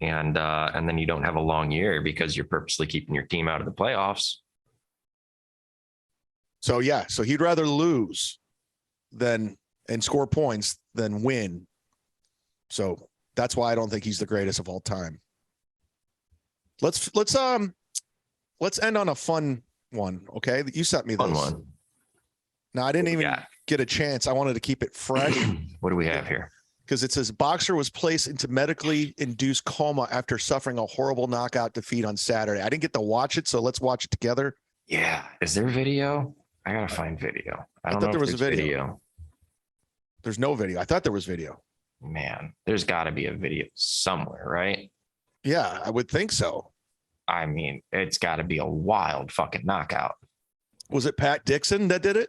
and then you don't have a long year because you're purposely keeping your team out of the playoffs. So he'd rather lose and score points than win. So that's why I don't think he's the greatest of all time. Let's end on a fun one, okay? You sent me this. Fun one. No, I didn't even get a chance. I wanted to keep it fresh. What do we have here? Because it says boxer was placed into medically induced coma after suffering a horrible knockout defeat on Saturday. I didn't get to watch it, so let's watch it together. Yeah. Is there video? I gotta find video. I don't know there was a video. There's no video. I thought there was video. Man, there's got to be a video somewhere, right? Yeah, I would think so. I mean, it's got to be a wild fucking knockout. Was it Pat Dixon that did it?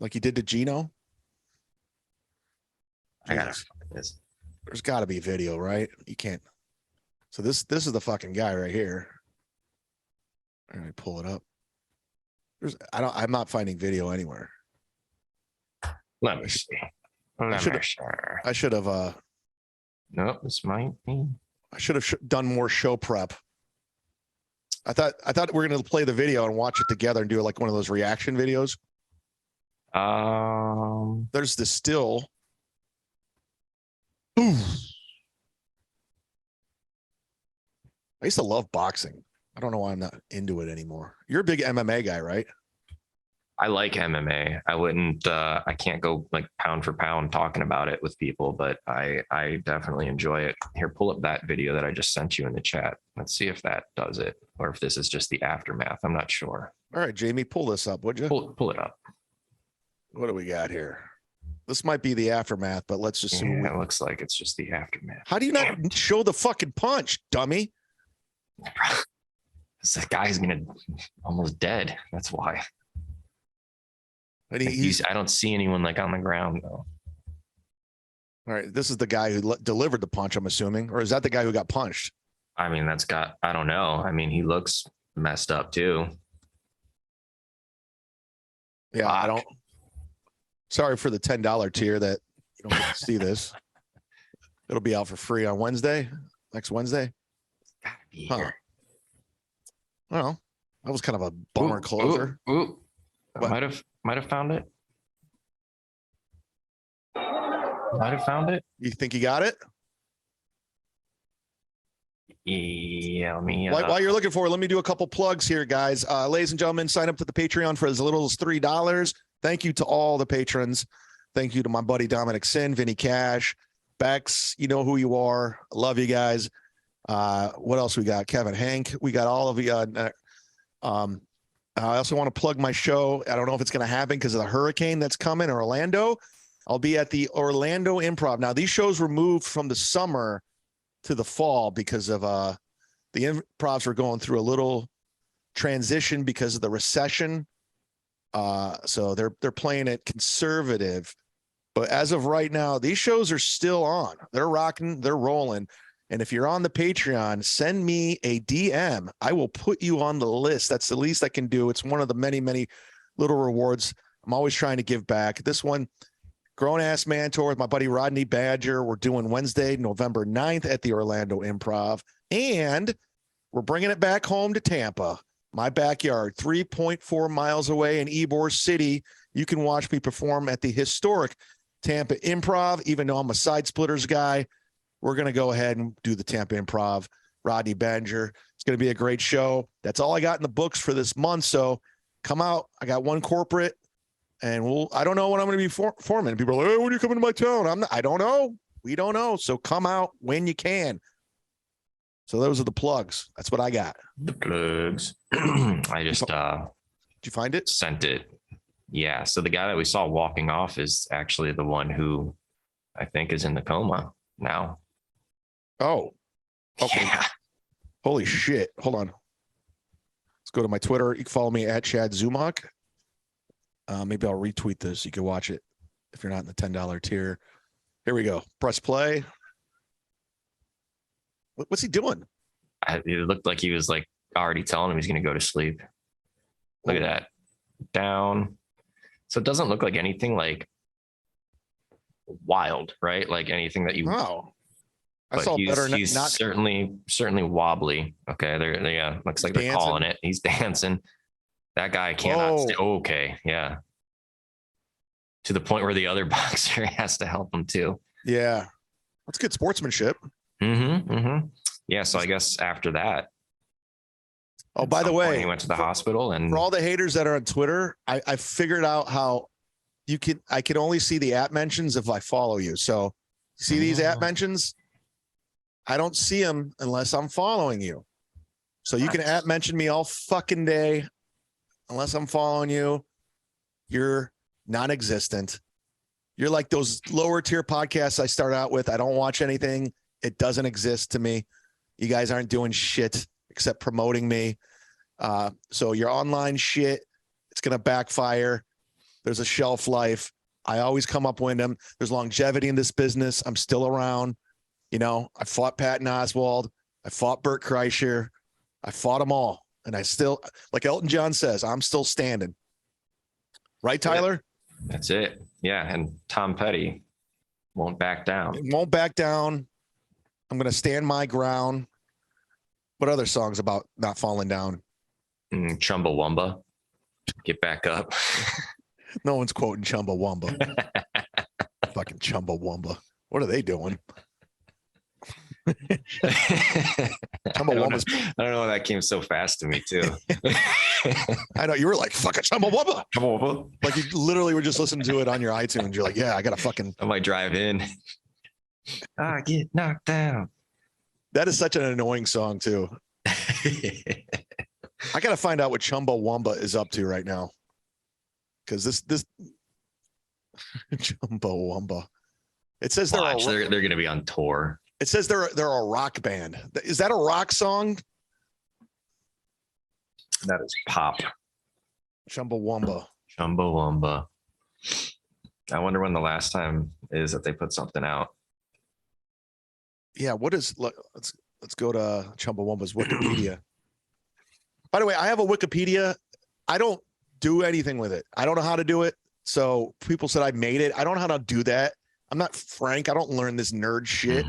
Like he did to Gino? I gotta find this. There's got to be video, right? You can't. So this is the fucking guy right here. All right, pull it up. I'm not finding video anywhere. Let me see. I should have. No, this might be. I should have done more show prep. I thought we were going to play the video and watch it together and do like one of those reaction videos. There's the still. Ooh. I used to love boxing. I don't know why I'm not into it anymore. You're a big MMA guy, right? I like MMA. I wouldn't, I can't go like pound for pound talking about it with people, but I definitely enjoy it. Here, pull up that video that I just sent you in the chat. Let's see if that does it, or if this is just the aftermath. I'm not sure. All right, Jamie, pull this up, would you? Pull it up. What do we got here? This might be the aftermath, but let's just see. It looks like it's just the aftermath. How do you not show the fucking punch, dummy? This guy's almost dead. That's why. But I don't see anyone like on the ground though. All right, this is the guy who delivered the punch, I'm assuming, or is that the guy who got punched? I mean, I don't know. I mean, he looks messed up too. Yeah, I don't. Sorry for the $10 tier that you don't get to see this. It'll be out for free on next Wednesday. Gotta be here. Well, that was kind of a bummer closer. Might have found it. Might have found it. You think you got it? Yeah, While you're looking for it, let me do a couple plugs here, guys. Ladies and gentlemen, sign up to the Patreon for as little as $3. Thank you to all the patrons. Thank you to my buddy Dominic Sin, Vinny Cash, Bex. You know who you are. Love you guys. What else we got? Kevin Hank. We got all of you. I also want to plug my show. I don't know if it's going to happen because of the hurricane that's coming in Orlando. I'll be at the Orlando Improv. Now, these shows were moved from the summer to the fall because of the improvs were going through a little transition because of the recession. So they're playing it conservative. But as of right now, these shows are still on. They're rocking, they're rolling. And if you're on the Patreon, send me a DM. I will put you on the list. That's the least I can do. It's one of the many, many little rewards. I'm always trying to give back. This one, Grown Ass Man Tour with my buddy Rodney Badger. We're doing Wednesday, November 9th at the Orlando Improv. And we're bringing it back home to Tampa, my backyard, 3.4 miles away in Ybor City. You can watch me perform at the historic Tampa Improv, even though I'm a Side Splitters guy. We're going to go ahead and do the Tampa Improv. Rodney Badger. It's going to be a great show. That's all I got in the books for this month. So come out. I got one corporate, and I don't know when I'm going to be forming. People are like, hey, when are you coming to my town? I don't know. We don't know. So come out when you can. So those are the plugs. That's what I got. The plugs. I just Did you find it? Sent it. Yeah. So the guy that we saw walking off is actually the one who I think is in the coma now. Oh, okay. Yeah. Holy shit. Hold on. Let's go to my Twitter. You can follow me at Chad Zumock. Maybe I'll retweet this. You can watch it if you're not in the $10 tier. Here we go. Press play. What's he doing? It looked like he was like already telling him he's going to go to sleep. Look at that. Down. So it doesn't look like anything like wild, right? Like anything that you. Oh, I but saw better. He's not certainly wobbly. Okay, yeah, looks like they're calling it. He's dancing. That guy cannot stay. Okay, yeah. To the point where the other boxer has to help him too. Yeah, that's good sportsmanship. Yeah, so I guess after that. Oh, by the way, he went to the hospital, and for all the haters that are on Twitter, I figured out how I can only see the app mentions if I follow you. So see these app mentions? I don't see them unless I'm following you. So you can app mention me all fucking day. Unless I'm following you, you're non-existent. You're like those lower tier podcasts I start out with. I don't watch anything. It doesn't exist to me. You guys aren't doing shit except promoting me. So your online shit, it's going to backfire. There's a shelf life. I always come up with them. There's longevity in this business. I'm still around. You know, I fought Patton Oswalt. I fought Bert Kreischer. I fought them all. And I still, like Elton John says, I'm still standing. Right, Tyler? That's it. Yeah. And Tom Petty won't back down. It won't back down. I'm going to stand my ground. What other songs about not falling down? Chumbawamba. Get back up. No one's quoting Chumbawamba. Fucking Chumbawamba. What are they doing? I don't know why that came so fast to me too. I know you were like fucking Chumbawamba. Like you literally were just listening to it on your iTunes. You're like, yeah, I gotta fucking. I might drive in. I get knocked down. That is such an annoying song too. I gotta find out what Chumbawamba is up to right now, because this Chumbawamba. It says they're going to be on tour. It says they're a rock band. Is that a rock song? That is pop. Chumbawamba. Chumbawamba. I wonder when the last time is that they put something out. Yeah, let's go to Chumbawamba's Wikipedia. By the way, I have a Wikipedia. I don't do anything with it. I don't know how to do it. So people said I made it. I don't know how to do that. I'm not Frank. I don't learn this nerd shit.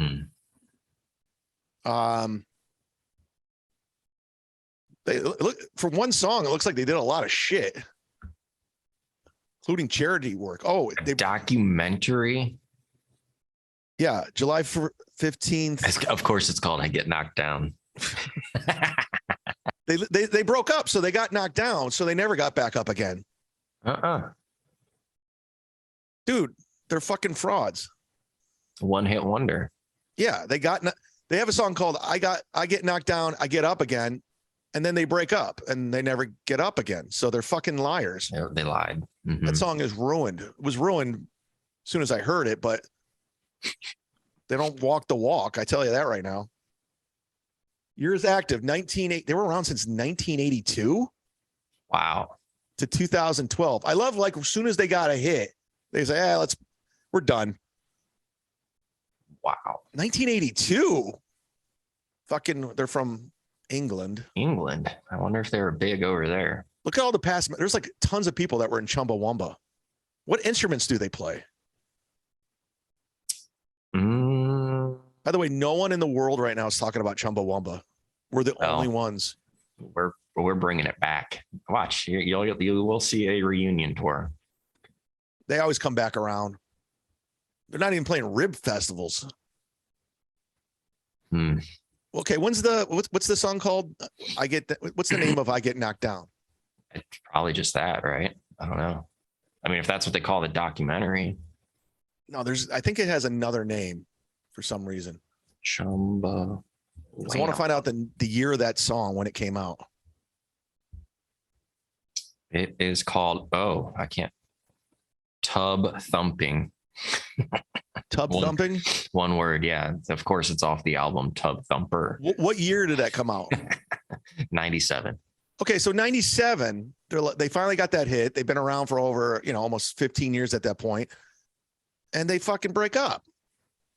They look for one song. It looks like they did a lot of shit, including charity work. Oh, documentary. Yeah, July 15th. Of course, it's called "I Get Knocked Down." They broke up, so they got knocked down, so they never got back up again. Dude, they're fucking frauds. One hit wonder. Yeah, they have a song called I Get Knocked Down, I Get Up Again, and then they break up and they never get up again. So they're fucking liars. Yeah, they lied. Mhm. That song is ruined. It was ruined as soon as I heard it, but they don't walk the walk. I tell you that right now. Years active, 1980. They were around since 1982 Wow. to 2012. I love, like, as soon as they got a hit, they say, we're done. Wow. 1982. Fucking, they're from England. England. I wonder if they were big over there. Look at all the past. There's like tons of people that were in Chumbawamba. What instruments do they play? By the way, no one in the world right now is talking about Chumbawamba. We're the only ones. We're bringing it back. Watch, you will see a reunion tour. They always come back around. They're not even playing rib festivals. Okay, what's the song called? What's the name of I Get Knocked Down? It's probably just that, right? I don't know. I mean, if that's what they call the documentary. No, I think it has another name for some reason. Chumba. So I want to find out the year of that song when it came out. It is called, Tub Thumping. Tub Thumping? One word, yeah. Of course, it's off the album Tub Thumper. What year did that come out? 97. Okay, so 97, they finally got that hit. They've been around for over, almost 15 years at that point. And they fucking break up.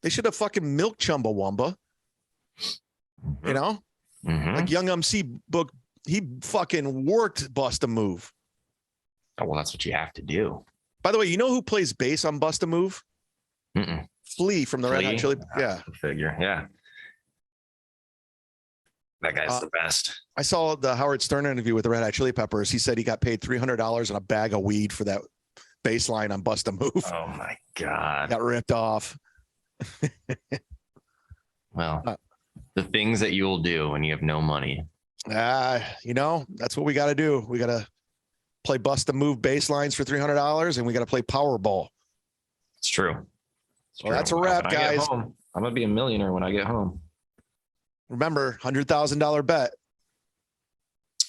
They should have fucking milked Chumbawamba. Like Young MC book, he fucking worked Bust a Move. Oh, well, that's what you have to do. By the way, you know who plays bass on Bust a Move? Flea from the Red Hot Chili. Yeah. Figure. Yeah. That guy's the best. I saw the Howard Stern interview with the Red Hot Chili Peppers. He said he got paid $300 and a bag of weed for that bass line on Bust a Move. Oh my God. Got ripped off. Well, the things that you'll do when you have no money. That's what we got to do. We got to play Bust a Move bass lines for $300 and we got to play Powerball. It's true. Well, that's a wrap, guys. I'm going to be a millionaire when I get home. Remember, $100,000 bet.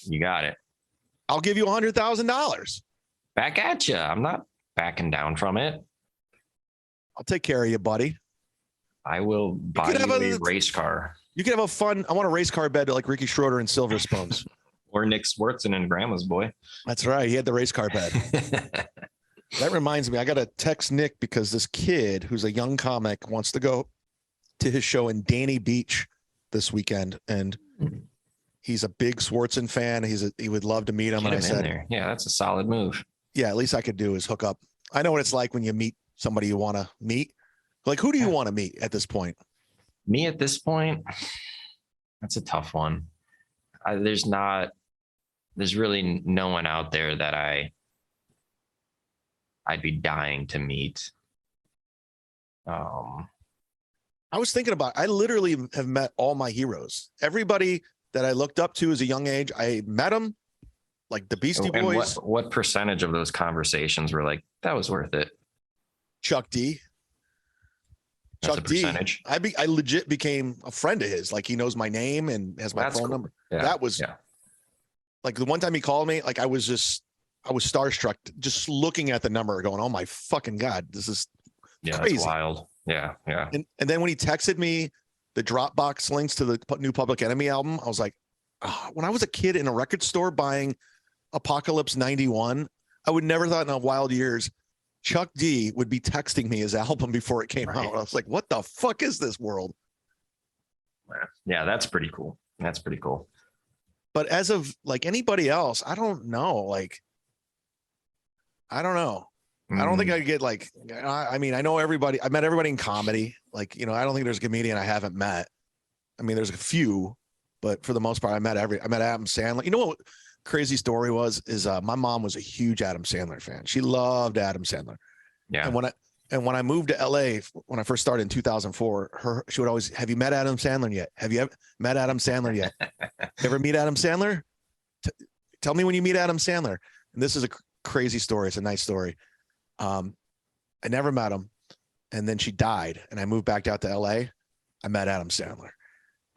You got it. I'll give you $100,000. Back at you. I'm not backing down from it. I'll take care of you, buddy. I will buy you a race car. You can have I want a race car bet like Ricky Schroeder and Silver Spoons. Or Nick Swartzen and Grandma's Boy. That's right. He had the race car bet. That reminds me, I got to text Nick because this kid who's a young comic wants to go to his show in Danny Beach this weekend. And he's a big Swartzen fan. He would love to meet him. And I said, yeah, that's a solid move. Yeah, at least I could do is hook up. I know what it's like when you meet somebody you want to meet. Like, who do you want to meet at this point? Me at this point, that's a tough one. There's really no one out there that I'd be dying to meet. I was thinking I literally have met all my heroes. Everybody that I looked up to as a young age, I met them, like the Beastie Boys. What percentage of those conversations were like, that was worth it? Chuck D. That's Chuck D. I legit became a friend of his. Like, he knows my name and has my phone number. Yeah. That was like the one time he called me, like I was starstruck just looking at the number going, oh my fucking God, this is crazy. That's wild. Yeah. Yeah. And then when he texted me the Dropbox links to the new Public Enemy album, I was like, when I was a kid in a record store buying Apocalypse 91, I would never thought in a wild years Chuck D would be texting me his album before it came out. I was like, what the fuck is this world? Yeah, that's pretty cool. That's pretty cool. But as of like anybody else, I don't know. Like, I don't know. I don't think I get like, I mean, I know everybody. I met everybody in comedy. Like, I don't think there's a comedian I haven't met. I mean, there's a few, but for the most part, I met Adam Sandler. You know what crazy story is my mom was a huge Adam Sandler fan. She loved Adam Sandler. Yeah. And when I moved to LA, when I first started in 2004, she would always, have you met Adam Sandler yet? Have you ever met Adam Sandler yet? Ever meet Adam Sandler? Tell me when you meet Adam Sandler. And this is a crazy story. It's a nice story. I never met him. And then she died and I moved back out to LA. I met Adam Sandler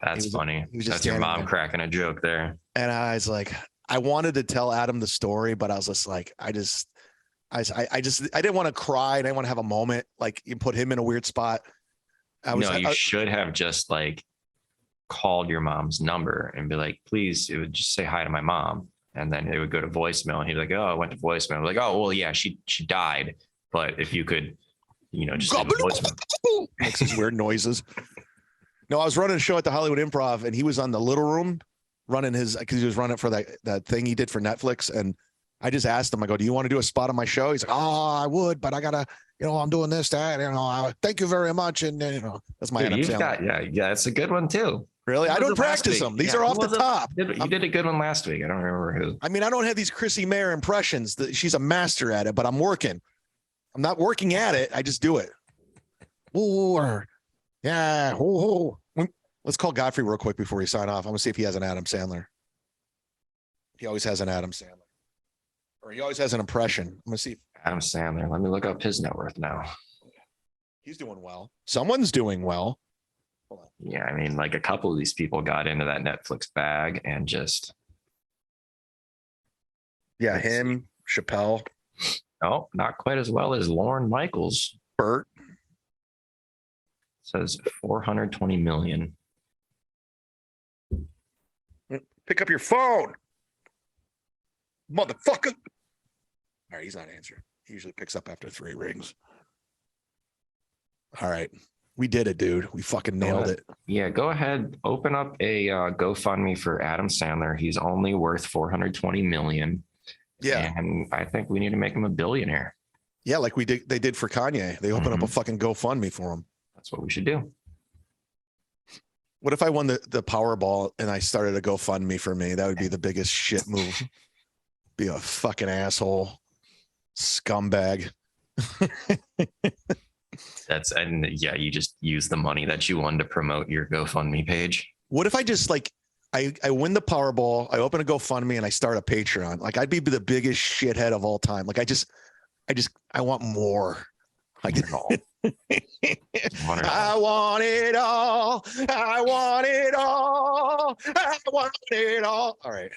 That's funny. He was just That's your standing mom there. cracking a joke there. And I was like, I wanted to tell Adam the story, but I was just like, I didn't want to cry. I didn't want to have a moment. Like you put him in a weird spot. You should have just like called your mom's number and be like, please, it would just say hi to my mom. And then it would go to voicemail. And he'd be like, oh, I went to voicemail. I'm like, oh, well, yeah, she died. But if you could, just leave a voicemail. Makes these weird noises. No, I was running a show at the Hollywood Improv and he was on the little room running because he was running for that thing he did for Netflix. And I just asked him, I go, do you want to do a spot on my show? He's like, oh, I would, but I gotta, I'm doing this, that, thank you very much. And that's my Adam Sandler. Yeah, it's a good one too. Really? I don't practice them. These are off the top. You did a good one last week. I don't remember who. I mean, I don't have these Chrissy Mayer impressions. She's a master at it, but I'm working. I'm not working at it. I just do it. Ooh, yeah. Ooh. Let's call Godfrey real quick before we sign off. I'm gonna see if he has an Adam Sandler. He always has an Adam Sandler, or he always has an impression. I'm gonna see. Adam Sandler. Let me look up his net worth now. He's doing well. Someone's doing well. Yeah, I mean, like a couple of these people got into that Netflix bag and just. Yeah, him, Chappelle. Oh, not quite as well as Lorne Michaels. Bert says 420 million. Pick up your phone, motherfucker. All right, he's not answering. He usually picks up after 3 rings. All right. We did it, dude. We fucking nailed it. Yeah, go ahead. Open up a GoFundMe for Adam Sandler. He's only worth 420 million. Yeah. And I think we need to make him a billionaire. Yeah, like they did for Kanye. They opened up a fucking GoFundMe for him. That's what we should do. What if I won the Powerball and I started a GoFundMe for me? That would be the biggest shit move. Be a fucking asshole. Scumbag. You just use the money that you won to promote your GoFundMe page. What if I just I win the Powerball, I open a GoFundMe and I start a Patreon? Like I'd be the biggest shithead of all time. Like I want more. Like I want it all. I want it all. I want it all. All right.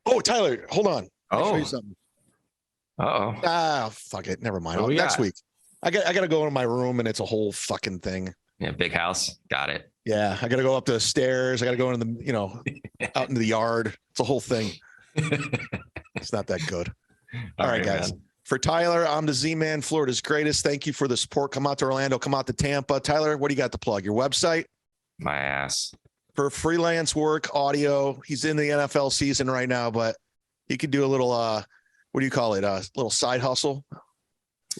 Oh, Tyler, hold on. I'll show you something. Uh-oh. Fuck it. Never mind. Oh, next week. I got to go into my room and it's a whole fucking thing. Yeah, big house. Got it. Yeah, I got to go up the stairs. I got to go into the, out into the yard. It's a whole thing. It's not that good. All right, guys. Man. For Tyler, I'm the Z-Man, Florida's greatest. Thank you for the support. Come out to Orlando. Come out to Tampa. Tyler, what do you got to plug? Your website? My ass. For freelance work, audio. He's in the NFL season right now, but he could do a little, what do you call it? A little side hustle.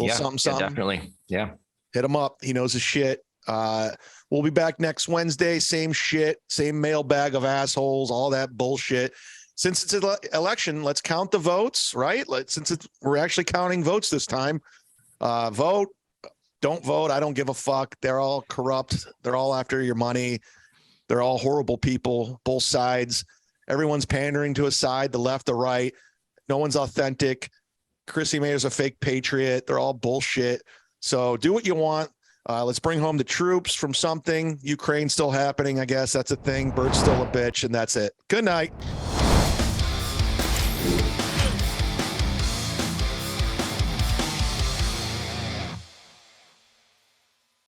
Something. Definitely. Yeah. Hit him up. He knows his shit. We'll be back next Wednesday. Same shit, same mailbag of assholes, all that bullshit. Since it's an election, let's count the votes, right? We're actually counting votes this time. Vote, don't vote. I don't give a fuck. They're all corrupt. They're all after your money. They're all horrible people, both sides. Everyone's pandering to a side, the left, the right. No one's authentic. Chrissy Mayer's a fake patriot. They're all bullshit. So do what you want. Let's bring home the troops from something. Ukraine's still happening, I guess. That's a thing. Bert's still a bitch, and that's it. Good night.